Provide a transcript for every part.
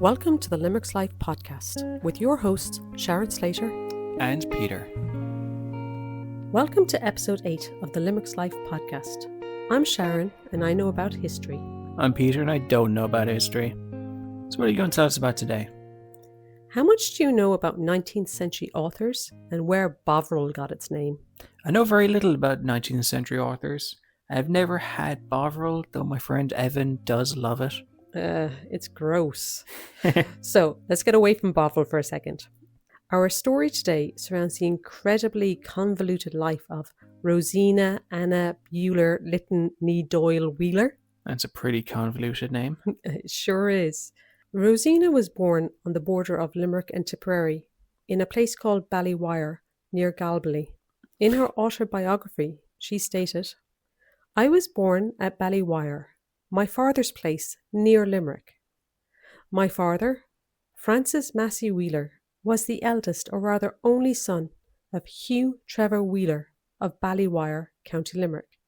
Welcome to the Limerick's Life podcast with your hosts, Sharon Slater and Peter. Welcome to episode 8 of the Limerick's Life podcast. I'm Sharon and I know about history. I'm Peter and I don't know about history. So what are you going to tell us about today? How much do you know about 19th century authors and where Bovril got its name? I know very little about 19th century authors. I've never had Bovril, though my friend Evan does love it. It's gross. So let's get away from Bovril for a second. Our story today surrounds the incredibly convoluted life of Rosina Anna Bulwer-Lytton nee Doyle Wheeler. That's a pretty convoluted name. It sure is. Rosina was born on the border of Limerick and Tipperary in a place called Ballywire near Galbally. In her autobiography, she stated, "I was born at Ballywire, my father's place near Limerick. My father, Francis Massey Wheeler, was the eldest or rather only son of Hugh Trevor Wheeler of Ballywire, County Limerick,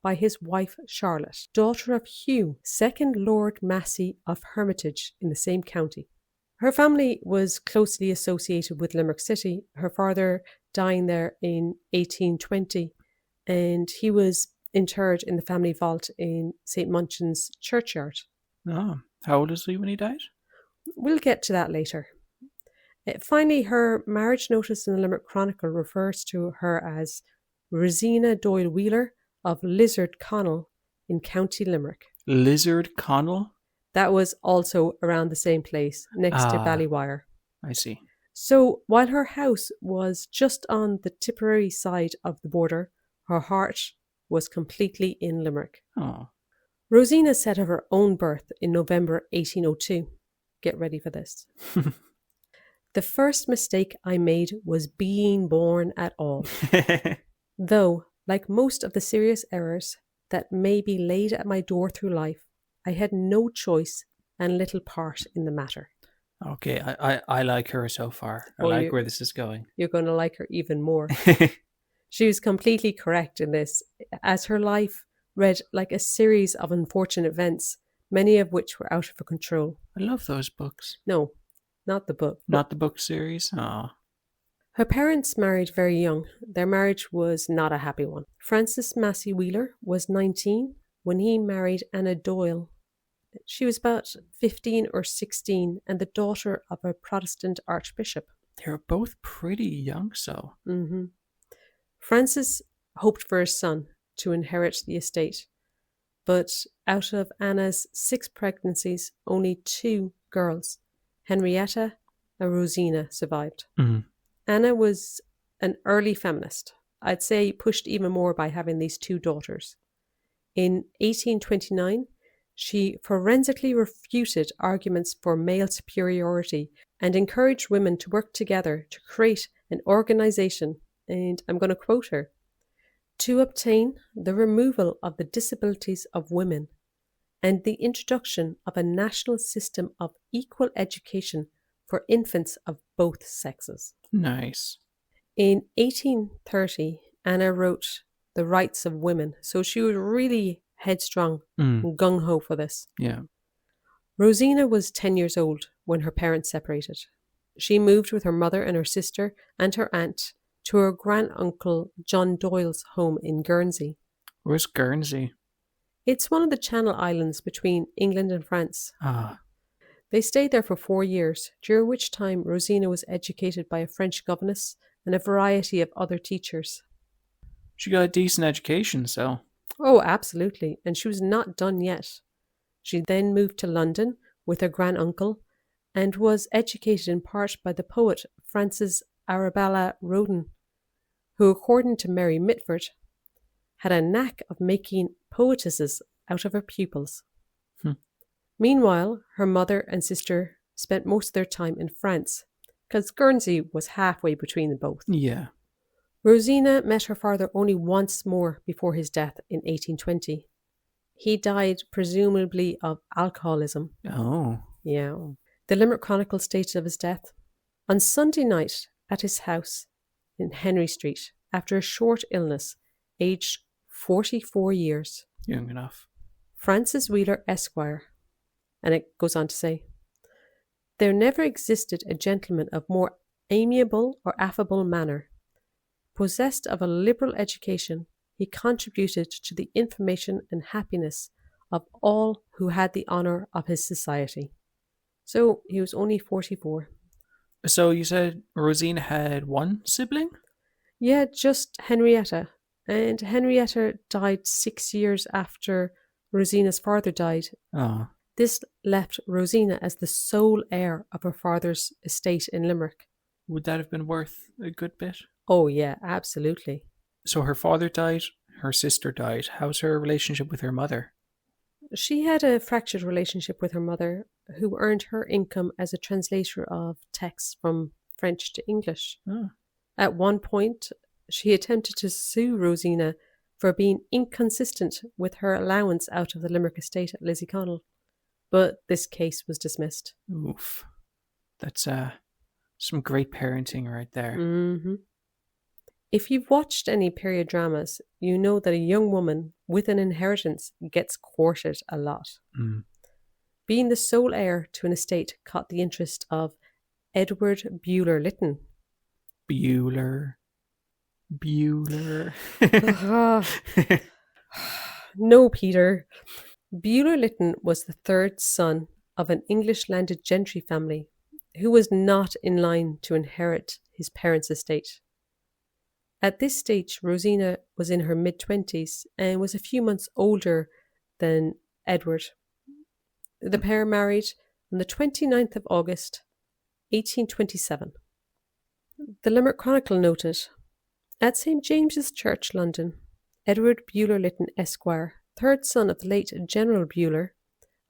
by his wife Charlotte, daughter of Hugh, 2nd Lord Massey of Hermitage in the same county. Her family was closely associated with Limerick City, her father dying there in 1820, and he was interred in the family vault in St. Munchin's churchyard." Oh, how old is he when he died? We'll get to that later. Finally, her marriage notice in the Limerick Chronicle refers to her as Rosina Doyle Wheeler of Lizard Connell in County Limerick. Lizard Connell? That was also around the same place, next to Ballywire. I see. So while her house was just on the Tipperary side of the border, her heart was completely in Limerick. Oh. Rosina said of her own birth in November 1802. Get ready for this. "The first mistake I made was being born at all. Though, like most of the serious errors that may be laid at my door through life, I had no choice and little part in the matter." Okay, I like her so far. I like where this is going. You're going to like her even more. She was completely correct in this, as her life read like a series of unfortunate events, many of which were out of her control. I love those books. No, not the book. Not the book series? Oh. Her parents married very young. Their marriage was not a happy one. Francis Massey Wheeler was 19 when he married Anna Doyle. She was about 15 or 16 and the daughter of a Protestant archbishop. They were both pretty young, so. Mm-hmm. Francis hoped for a son to inherit the estate, but out of Anna's 6 pregnancies, only 2 girls, Henrietta and Rosina, survived. Mm-hmm. Anna was an early feminist. I'd say pushed even more by having these 2 daughters. In 1829, she forensically refuted arguments for male superiority and encouraged women to work together to create an organization, and I'm going to quote her, "to obtain the removal of the disabilities of women and the introduction of a national system of equal education for infants of both sexes." Nice. In 1830, Anna wrote The Rights of Women, so she was really headstrong and gung-ho for this. Yeah. Rosina was 10 years old when her parents separated. She moved with her mother and her sister and her aunt to her granduncle John Doyle's home in Guernsey. Where's Guernsey? It's one of the Channel Islands between England and France. Ah. They stayed there for 4 years, during which time Rosina was educated by a French governess and a variety of other teachers. She got a decent education, so. Oh, absolutely, and she was not done yet. She then moved to London with her granduncle and was educated in part by the poet Frances Arabella Roden, who, according to Mary Mitford, had a knack of making poetesses out of her pupils. Meanwhile, her mother and sister spent most of their time in France, because Guernsey was halfway between them both. Yeah. Rosina met her father only once more before his death in 1820. He died presumably of alcoholism. Oh. Yeah. The Limerick Chronicle stated of his death, "On Sunday night at his house in Henry Street, after a short illness, aged 44 years. Young enough. Francis Wheeler, Esquire." And it goes on to say, There never existed a gentleman of more amiable or affable manner. Possessed of a liberal education, he contributed to the information and happiness of all who had the honour of his society. So he was only 44. So you said Rosina had one sibling? Yeah, just Henrietta. And Henrietta died 6 years after Rosina's father died. Oh. This left Rosina as the sole heir of her father's estate in Limerick. Would that have been worth a good bit? Oh, yeah, absolutely. So her father died, her sister died. How's her relationship with her mother? She had a fractured relationship with her mother, who earned her income as a translator of texts from French to English. Oh. At one point, she attempted to sue Rosina for being inconsistent with her allowance out of the Limerick estate at Lissyconnell, but this case was dismissed. Oof. That's some great parenting right there. Mm-hmm. If you've watched any period dramas, you know that a young woman with an inheritance gets courted a lot. Mm. Being the sole heir to an estate caught the interest of Edward Bulwer-Lytton. Bueller. No, Peter. Bulwer-Lytton was the third son of an English landed gentry family who was not in line to inherit his parents' estate. At this stage, Rosina was in her mid-20s and was a few months older than Edward. The pair married on the 29th of August, 1827. The Limerick Chronicle noted, at St. James's Church, London, Edward Bulwer-Lytton, Esquire, third son of the late General Bulwer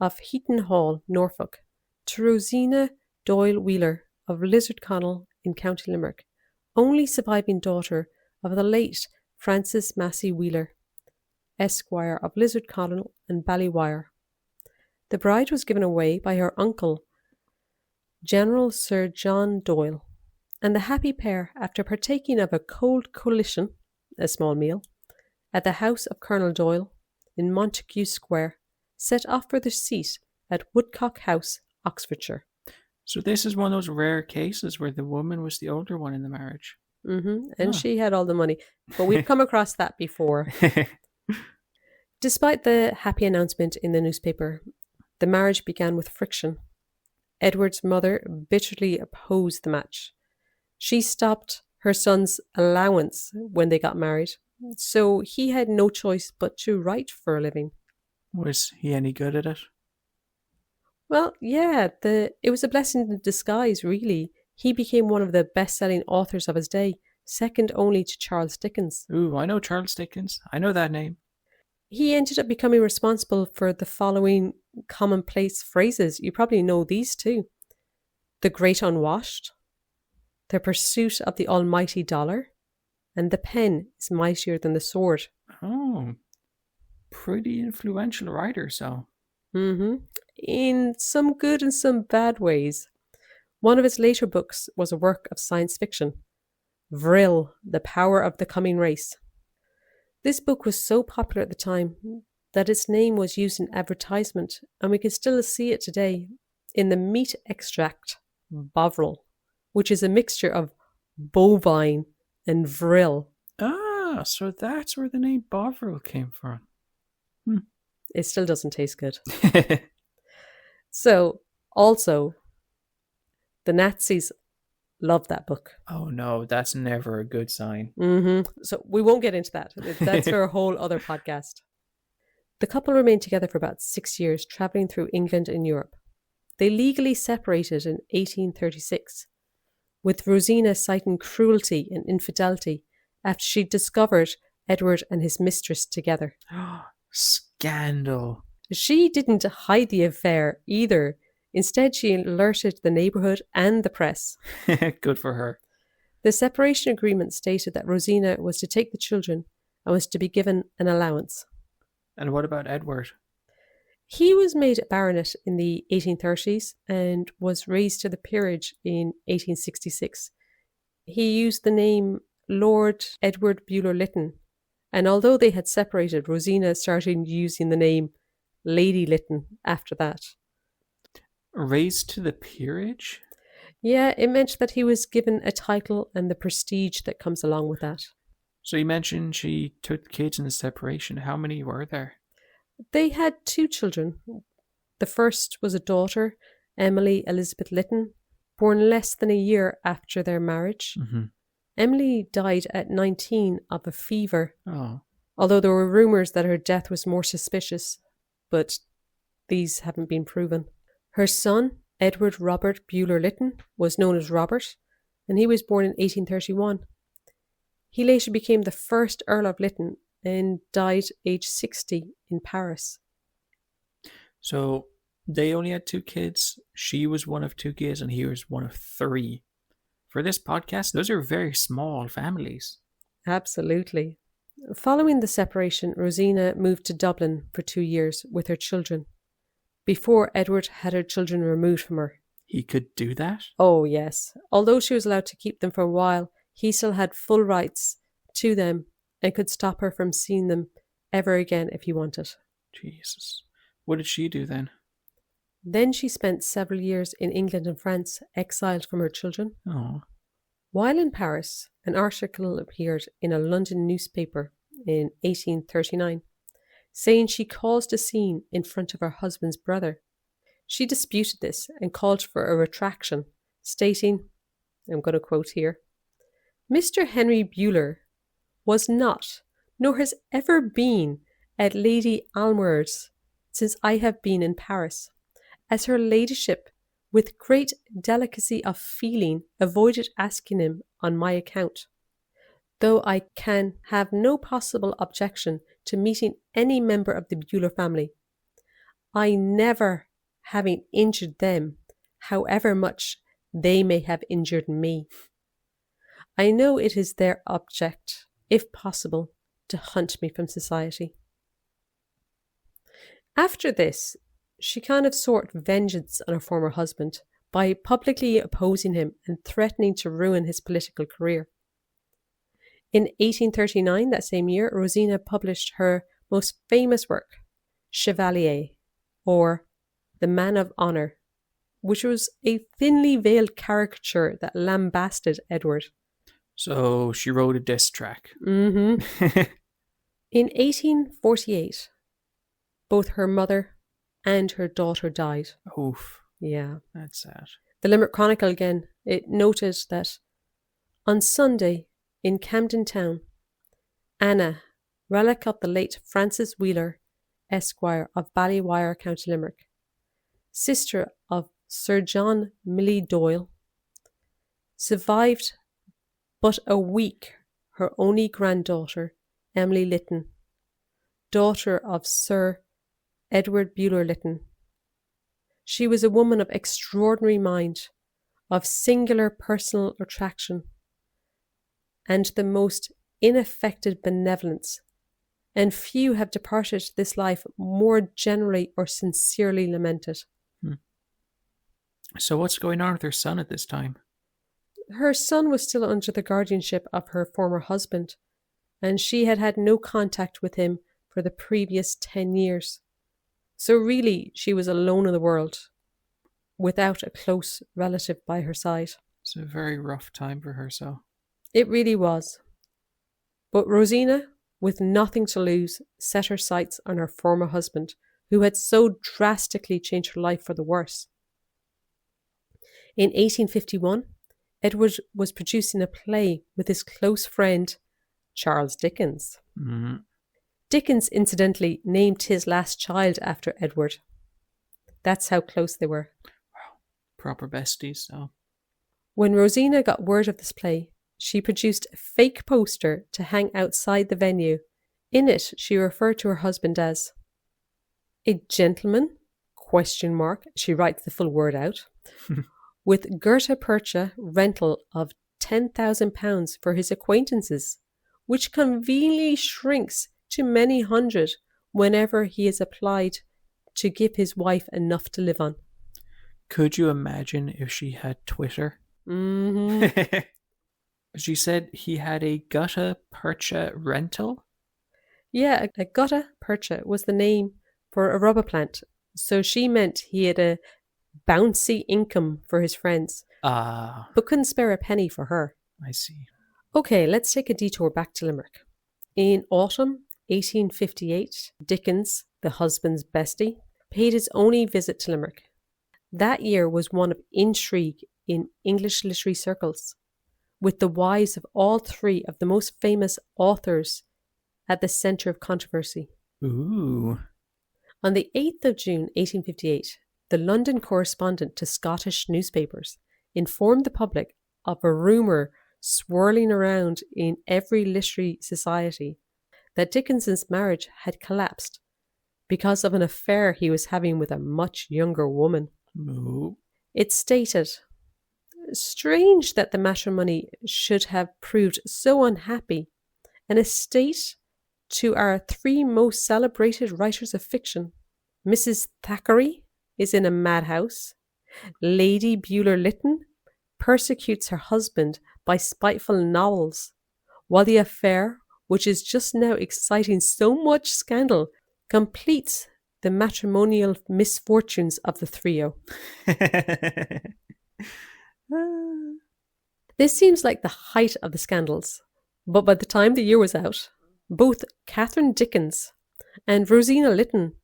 of Heaton Hall, Norfolk, to Rosina Doyle Wheeler of Lizardconnell in County Limerick, only surviving daughter of the late Francis Massey Wheeler, Esquire of Lizardconnell and Ballywire. The bride was given away by her uncle, General Sir John Doyle, and the happy pair, after partaking of a cold collation, a small meal, at the house of Colonel Doyle in Montague Square, set off for their seat at Woodcock House, Oxfordshire. So this is one of those rare cases where the woman was the older one in the marriage. Mm-hmm. And she had all the money. But we've come across that before. Despite the happy announcement in the newspaper, the marriage began with friction. Edward's mother bitterly opposed the match. She stopped her son's allowance when they got married, so he had no choice but to write for a living. Was he any good at it? Well, yeah, it was a blessing in disguise, really. He became one of the best-selling authors of his day, second only to Charles Dickens. Ooh, I know Charles Dickens. I know that name. He ended up becoming responsible for the following commonplace phrases. You probably know these too. The Great Unwashed, the pursuit of the almighty dollar, and the pen is mightier than the sword. Oh, pretty influential writer, so. Mm-hmm. In some good and some bad ways. One of his later books was a work of science fiction, Vril, The Power of the Coming Race. This book was so popular at the time that its name was used in advertisement, and we can still see it today in the meat extract Bovril, which is a mixture of bovine and vril. Ah, so that's where the name Bovril came from. It still doesn't taste good. So, also, the Nazis loved that book. Oh no, that's never a good sign. Mm-hmm. So we won't get into that. That's for a whole other podcast. The couple remained together for about 6 years, travelling through England and Europe. They legally separated in 1836, with Rosina citing cruelty and infidelity after she discovered Edward and his mistress together. Scandal. She didn't hide the affair either. Instead, she alerted the neighbourhood and the press. Good for her. The separation agreement stated that Rosina was to take the children and was to be given an allowance. And what about Edward? He was made a baronet in the 1830s and was raised to the peerage in 1866. He used the name Lord Edward Bulwer-Lytton, and although they had separated, Rosina started using the name Lady Lytton after that. Raised to the peerage? Yeah, it meant that he was given a title and the prestige that comes along with that. So you mentioned she took the kids in the separation. How many were there? They had 2 children. The first was a daughter, Emily Elizabeth Lytton, born less than a year after their marriage. Mm-hmm. Emily died at 19 of a fever, Oh. although there were rumours that her death was more suspicious, but these haven't been proven. Her son, Edward Robert Bulwer-Lytton, was known as Robert, and he was born in 1831. He later became the first Earl of Lytton and died aged 60 in Paris. So they only had 2 kids. She was one of 2 kids and he was one of 3. For this podcast, those are very small families. Absolutely. Following the separation, Rosina moved to Dublin for 2 years with her children, before Edward had her children removed from her. He could do that? Oh, yes. Although she was allowed to keep them for a while, he still had full rights to them and could stop her from seeing them ever again if he wanted. Jesus. What did she do then? Then she spent several years in England and France, exiled from her children. Oh. While in Paris, an article appeared in a London newspaper in 1839, saying she caused a scene in front of her husband's brother. She disputed this and called for a retraction, stating, I'm going to quote here, Mr. Henry Buller was not, nor has ever been, at Lady Almerd's since I have been in Paris, as her ladyship, with great delicacy of feeling, avoided asking him on my account, though I can have no possible objection to meeting any member of the Buller family, I never having injured them, however much they may have injured me. I know it is their object, if possible, to hunt me from society. After this, she kind of sought vengeance on her former husband by publicly opposing him and threatening to ruin his political career. In 1839, that same year, Rosina published her most famous work, Chevalier, or The Man of Honour, which was a thinly veiled caricature that lambasted Edward. So she wrote a diss track. Mm-hmm. In 1848, both her mother and her daughter died. Oof. Yeah. That's sad. The Limerick Chronicle again, it noted that on Sunday in Camden Town, Anna, relic of the late Francis Wheeler, Esquire of Ballywire, County Limerick, sister of Sir John Millie Doyle, survived but a week her only granddaughter, Emily Lytton, daughter of Sir Edward Bulwer-Lytton. She was a woman of extraordinary mind, of singular personal attraction, and the most unaffected benevolence, and few have departed this life more generally or sincerely lamented. So what's going on with her son at this time? Her son was still under the guardianship of her former husband, and she had had no contact with him for the previous 10 years. So really, she was alone in the world, without a close relative by her side. It's a very rough time for her, so. It really was. But Rosina, with nothing to lose, set her sights on her former husband, who had so drastically changed her life for the worse. In 1851, Edward was producing a play with his close friend, Charles Dickens. Mm-hmm. Dickens, incidentally, named his last child after Edward. That's how close they were. Wow. Proper besties, so. When Rosina got word of this play, she produced a fake poster to hang outside the venue. In it, she referred to her husband as a gentleman, ? She writes the full word out, with gutta percha rental of £10,000 for his acquaintances, which conveniently shrinks to many hundred whenever he is applied to give his wife enough to live on. Could you imagine if she had Twitter? Mm-hmm. She said he had a gutta percha rental? Yeah, a gutta percha was the name for a rubber plant. So she meant he had a bouncy income for his friends, but couldn't spare a penny for her. I see. Okay, let's take a detour back to Limerick. In autumn 1858, Dickens, the husband's bestie, paid his only visit to Limerick. That year was one of intrigue in English literary circles, with the wives of all three of the most famous authors at the centre of controversy. Ooh. On the 8th of June 1858, the London correspondent to Scottish newspapers informed the public of a rumour swirling around in every literary society that Dickens's marriage had collapsed because of an affair he was having with a much younger woman. Ooh. It stated, "Strange that the matrimony should have proved so unhappy, an estate to our three most celebrated writers of fiction. Mrs. Thackeray is in a madhouse. Lady Bulwer-Lytton persecutes her husband by spiteful novels, while the affair, which is just now exciting so much scandal, completes the matrimonial misfortunes of the trio." This seems like the height of the scandals, but by the time the year was out, both Catherine Dickens and Rosina Lytton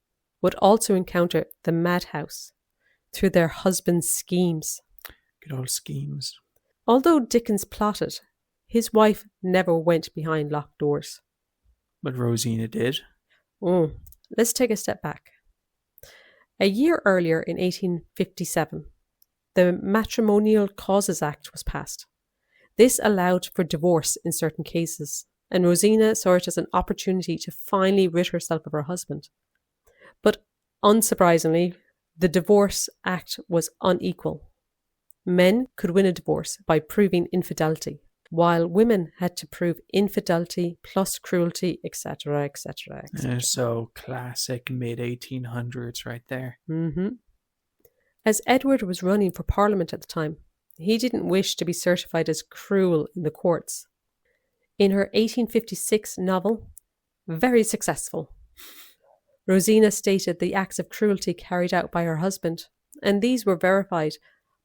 would also encounter the madhouse through their husbands' schemes. Good old schemes. Although Dickens plotted, his wife never went behind locked doors. But Rosina did. Let's take a step back. A year earlier, in 1857, the Matrimonial Causes Act was passed. This allowed for divorce in certain cases, and Rosina saw it as an opportunity to finally rid herself of her husband. But unsurprisingly, the Divorce Act was unequal. Men could win a divorce by proving infidelity, while women had to prove infidelity plus cruelty, etc., etc., etc. So classic mid-1800s right there. As Edward was running for Parliament at the time, he didn't wish to be certified as cruel in the courts. In her 1856 novel, Very Successful, Rosina stated the acts of cruelty carried out by her husband, and these were verified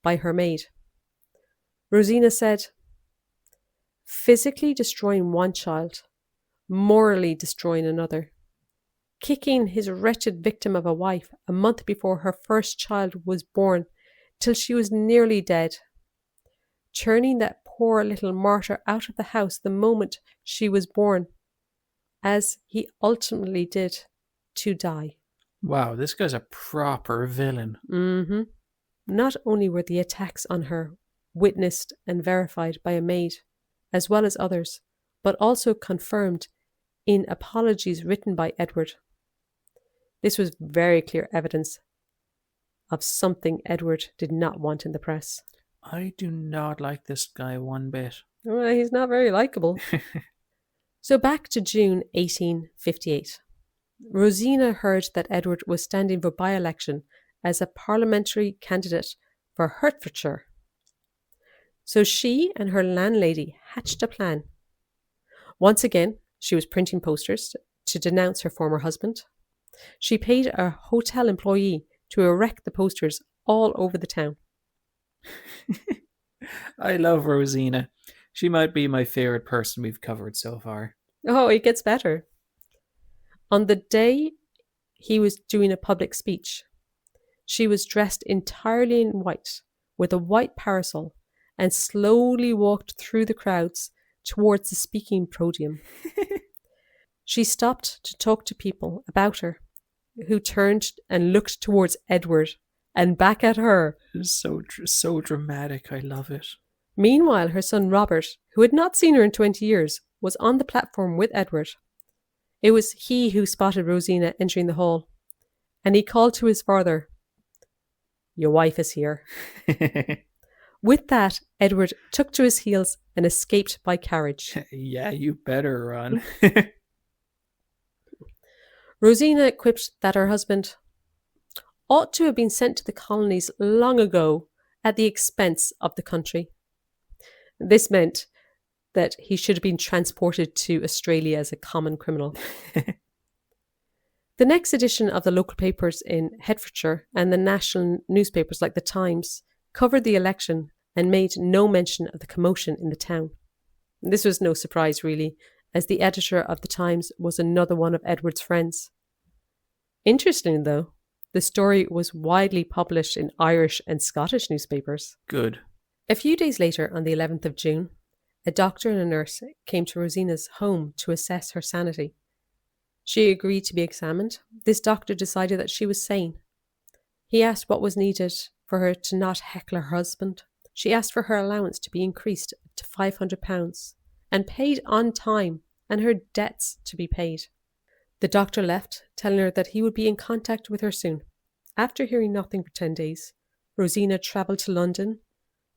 by her maid. Rosina said, "Physically destroying one child, morally destroying another, kicking his wretched victim of a wife a month before her first child was born till she was nearly dead, turning that poor little martyr out of the house the moment she was born, as he ultimately did, to die." Wow, this guy's a proper villain. Not only were the attacks on her witnessed and verified by a maid, as well as others, but also confirmed in apologies written by Edward. This was very clear evidence of something Edward did not want in the press. I do not like this guy one bit. Well, he's not very likable. So back to June 1858. Rosina heard that Edward was standing for by-election as a parliamentary candidate for Hertfordshire. So she and her landlady hatched a plan. Once again, she was printing posters to denounce her former husband. She paid a hotel employee to erect the posters all over the town. I love Rosina. She might be my favourite person we've covered so far. Oh, it gets better. On the day he was doing a public speech, she was dressed entirely in white, with a white parasol, and slowly walked through the crowds towards the speaking podium. She stopped to talk to people about her, who turned and looked towards Edward and back at her. So dramatic. I love it. Meanwhile, her son Robert, who had not seen her in 20 years, was on the platform with Edward. It was he who spotted Rosina entering the hall, and he called to his father, "Your wife is here." With that, Edward took to his heels and escaped by carriage. Yeah, you better run. Rosina quipped that her husband ought to have been sent to the colonies long ago at the expense of the country. This meant that he should have been transported to Australia as a common criminal. The next edition of the local papers in Hertfordshire and the national newspapers like the Times covered the election and made no mention of the commotion in the town. This was no surprise, really, as the editor of the Times was another one of Edward's friends. Interesting, though, the story was widely published in Irish and Scottish newspapers. Good. A few days later, on the 11th of June, a doctor and a nurse came to Rosina's home to assess her sanity. She agreed to be examined. This doctor decided that she was sane. He asked what was needed for her to not heckle her husband. She asked for her allowance to be increased to £500 and paid on time, and her debts to be paid. The doctor left, telling her that he would be in contact with her soon. After hearing nothing for 10 days, Rosina travelled to London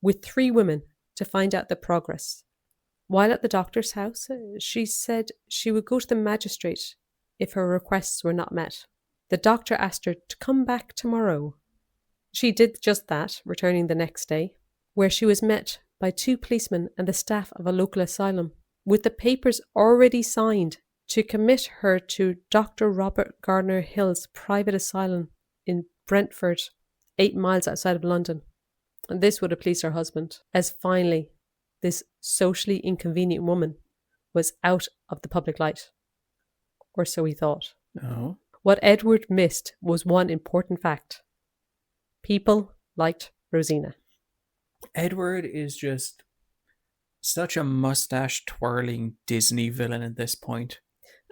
with 3 women to find out the progress. While at the doctor's house, she said she would go to the magistrate if her requests were not met. The doctor asked her to come back tomorrow. She did just that, returning the next day, where she was met by 2 policemen and the staff of a local asylum, with the papers already signed to commit her to Dr. Robert Gardner Hill's private asylum in Brentford, 8 miles outside of London. And this would have pleased her husband, as finally this socially inconvenient woman was out of the public light. Or so he thought. Oh. What Edward missed was one important fact. People liked Rosina. Edward is just such a mustache-twirling Disney villain at this point.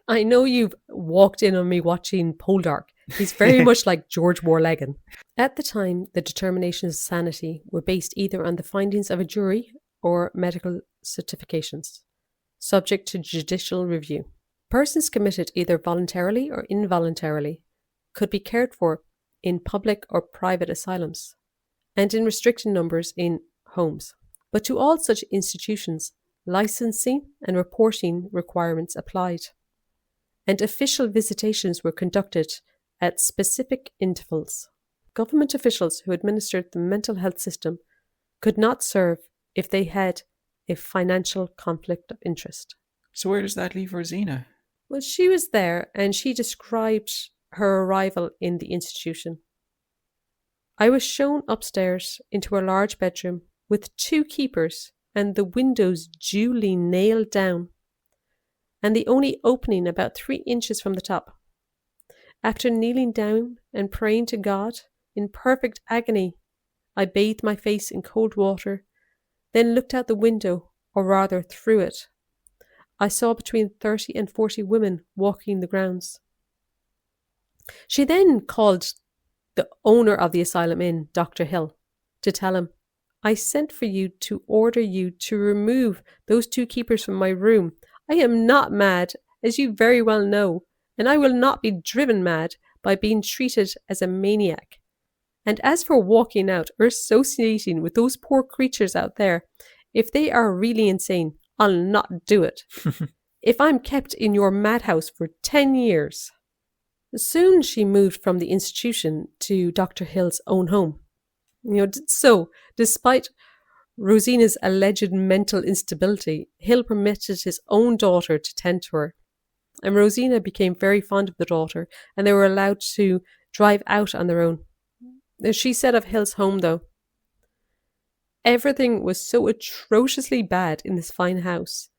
I know you've walked in on me watching Poldark. He's very much like George Warlegan. At the time, the determinations of sanity were based either on the findings of a jury or medical certifications, subject to judicial review. Persons committed either voluntarily or involuntarily could be cared for in public or private asylums, and in restricted numbers in homes. But to all such institutions, licensing and reporting requirements applied, and official visitations were conducted at specific intervals. Government officials who administered the mental health system could not serve if they had a financial conflict of interest. So where does that leave Rosina? Well, she was there and she described her arrival in the institution. I was shown upstairs into a large bedroom with 2 keepers and the windows duly nailed down, and the only opening about 3 inches from the top. After kneeling down and praying to God in perfect agony, I bathed my face in cold water, then looked out the window, or rather through it. I saw between 30 and 40 women walking the grounds. She then called the owner of the asylum inn, Dr. Hill, to tell him, "I sent for you to order you to remove those 2 keepers from my room. I am not mad, as you very well know, and I will not be driven mad by being treated as a maniac. And as for walking out or associating with those poor creatures out there, if they are really insane, I'll not do it. If I'm kept in your madhouse for 10 years. Soon she moved from the institution to Dr. Hill's own home. So, despite Rosina's alleged mental instability, Hill permitted his own daughter to tend to her. And Rosina became very fond of the daughter, and they were allowed to drive out on their own. She said of Hill's home, though, "Everything was so atrociously bad in this fine house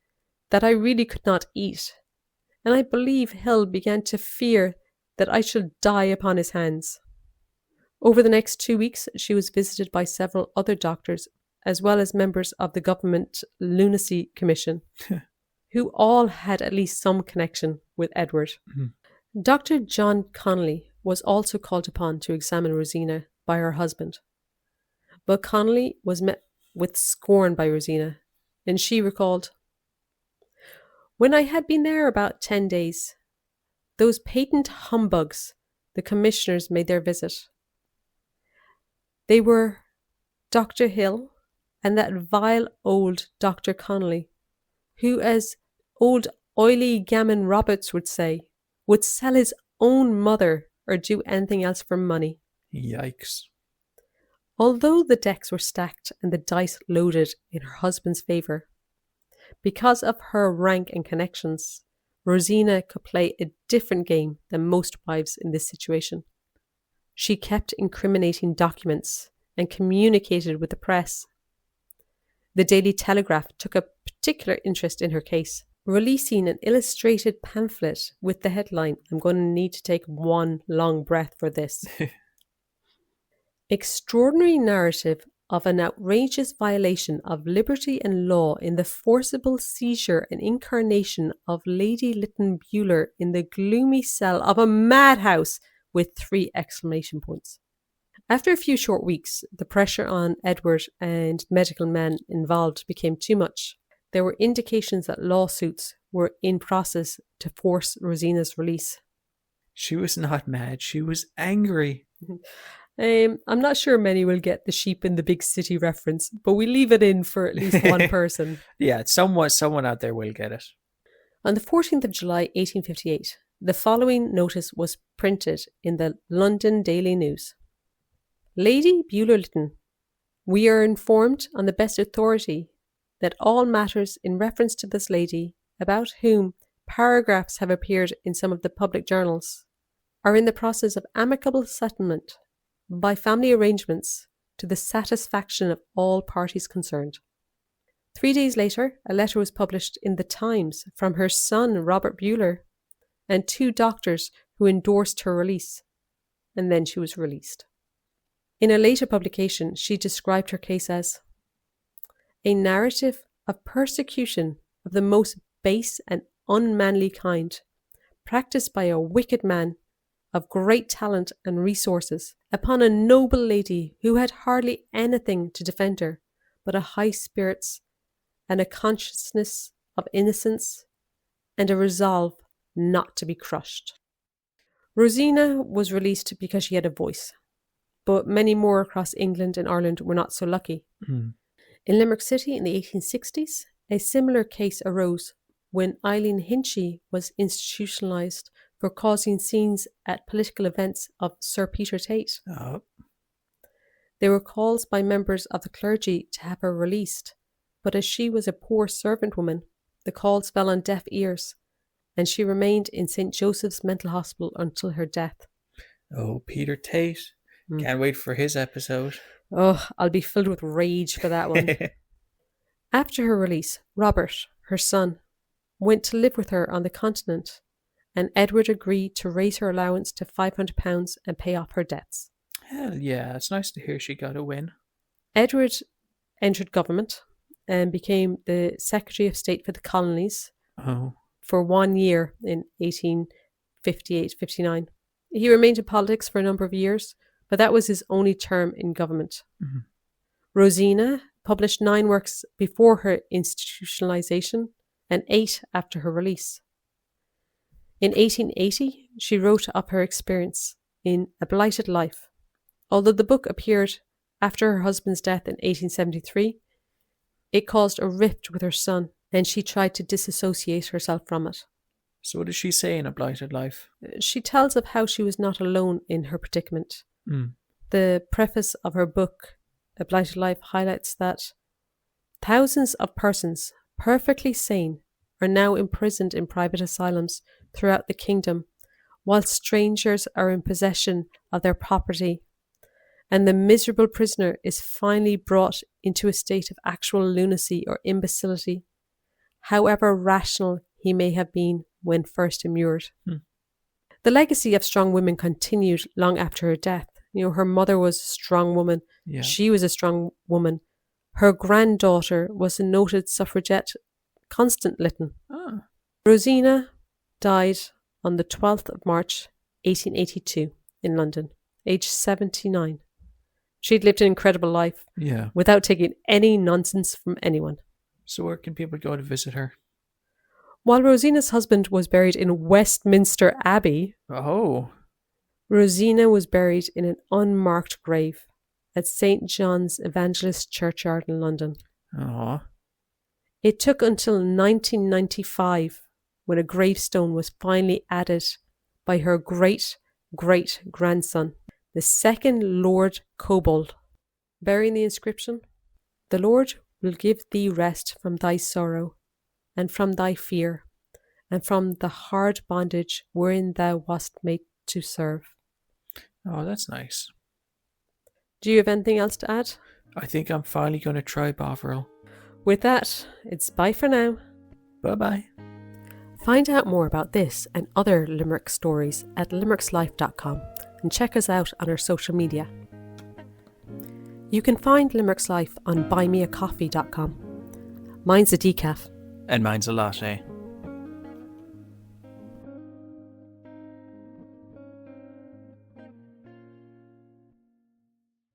that I really could not eat, and I believe Hill began to fear that I should die upon his hands." Over the next 2 weeks, she was visited by several other doctors, as well as members of the Government Lunacy Commission, who all had at least some connection with Edward. Mm-hmm. Dr. John Connolly was also called upon to examine Rosina by her husband. But Connolly was met with scorn by Rosina, and she recalled, "When I had been there about 10 days, those patent humbugs, the commissioners, made their visit. They were Dr. Hill and that vile old Dr. Connolly, who, as old oily gammon Roberts would say, would sell his own mother or do anything else for money." Yikes. Although the decks were stacked and the dice loaded in her husband's favour, because of her rank and connections, Rosina could play a different game than most wives in this situation. She kept incriminating documents and communicated with the press. The Daily Telegraph took a particular interest in her case, releasing an illustrated pamphlet with the headline, I'm going to need to take one long breath for this. Extraordinary narrative of an outrageous violation of liberty and law in the forcible seizure and incarnation of Lady Lytton Bulwer in the gloomy cell of a madhouse, with 3 exclamation points. After a few short weeks, the pressure on Edward and medical men involved became too much. There were indications that lawsuits were in process to force Rosina's release. She was not mad, she was angry. I'm not sure many will get the sheep in the big city reference, but we leave it in for at least one person. Yeah, someone out there will get it. On the 14th of July 1858, the following notice was printed in the London Daily News. Lady Bulwer-Lytton, we are informed on the best authority that all matters in reference to this lady, about whom paragraphs have appeared in some of the public journals, are in the process of amicable settlement by family arrangements to the satisfaction of all parties concerned. 3 days later, a letter was published in the Times from her son, Robert Bulwer, and 2 doctors who endorsed her release, and then she was released. In a later publication, she described her case as a narrative of persecution of the most base and unmanly kind, practiced by a wicked man of great talent and resources upon a noble lady who had hardly anything to defend her but a high spirits and a consciousness of innocence and a resolve not to be crushed. Rosina was released because she had a voice, but many more across England and Ireland were not so lucky. In Limerick City in the 1860s, a similar case arose when Eileen Hinchy was institutionalised for causing scenes at political events of Sir Peter Tate. Oh. There were calls by members of the clergy to have her released, but as she was a poor servant woman, the calls fell on deaf ears, and she remained in St. Joseph's Mental Hospital until her death. Oh, Peter Tate. Can't wait for his episode. Oh, I'll be filled with rage for that one. After her release, Robert, her son, went to live with her on the continent, and Edward agreed to raise her allowance to £500 and pay off her debts. Hell yeah, it's nice to hear she got a win. Edward entered government and became the Secretary of State for the Colonies for 1 year in 1858-59. He remained in politics for a number of years, but that was his only term in government. Rosina published 9 works before her institutionalization and 8 after her release. In 1880, she wrote up her experience in A Blighted Life. Although the book appeared after her husband's death in 1873, it caused a rift with her son, and she tried to disassociate herself from it. So what does she say in A Blighted Life? She tells of how she was not alone in her predicament. The preface of her book, A Blighted Life, highlights that thousands of persons, perfectly sane, are now imprisoned in private asylums throughout the kingdom, while strangers are in possession of their property, and the miserable prisoner is finally brought into a state of actual lunacy or imbecility, however rational he may have been when first immured. The legacy of strong women continued long after her death. You know, her mother was a strong woman. Yeah. She was a strong woman. Her granddaughter was a noted suffragette, Constance Lytton. Rosina died on the 12th of March, 1882 in London, aged 79. She'd lived an incredible life without taking any nonsense from anyone. So where can people go to visit her? While Rosina's husband was buried in Westminster Abbey, Rosina was buried in an unmarked grave at St. John's Evangelist Churchyard in London. It took until 1995 when a gravestone was finally added by her great-great-grandson, the second Lord Cobold, bearing the inscription, "The Lord will give thee rest from thy sorrow and from thy fear, and from the hard bondage wherein thou wast made to serve. Oh, that's nice. Do you have anything else to add? I think I'm finally going to try Bovril. With that, it's bye for now. Bye-bye. Find out more about this and other Limerick stories at limerickslife.com and check us out on our social media. You can find Limerick's Life on buymeacoffee.com. Mine's a decaf. And mine's a latte.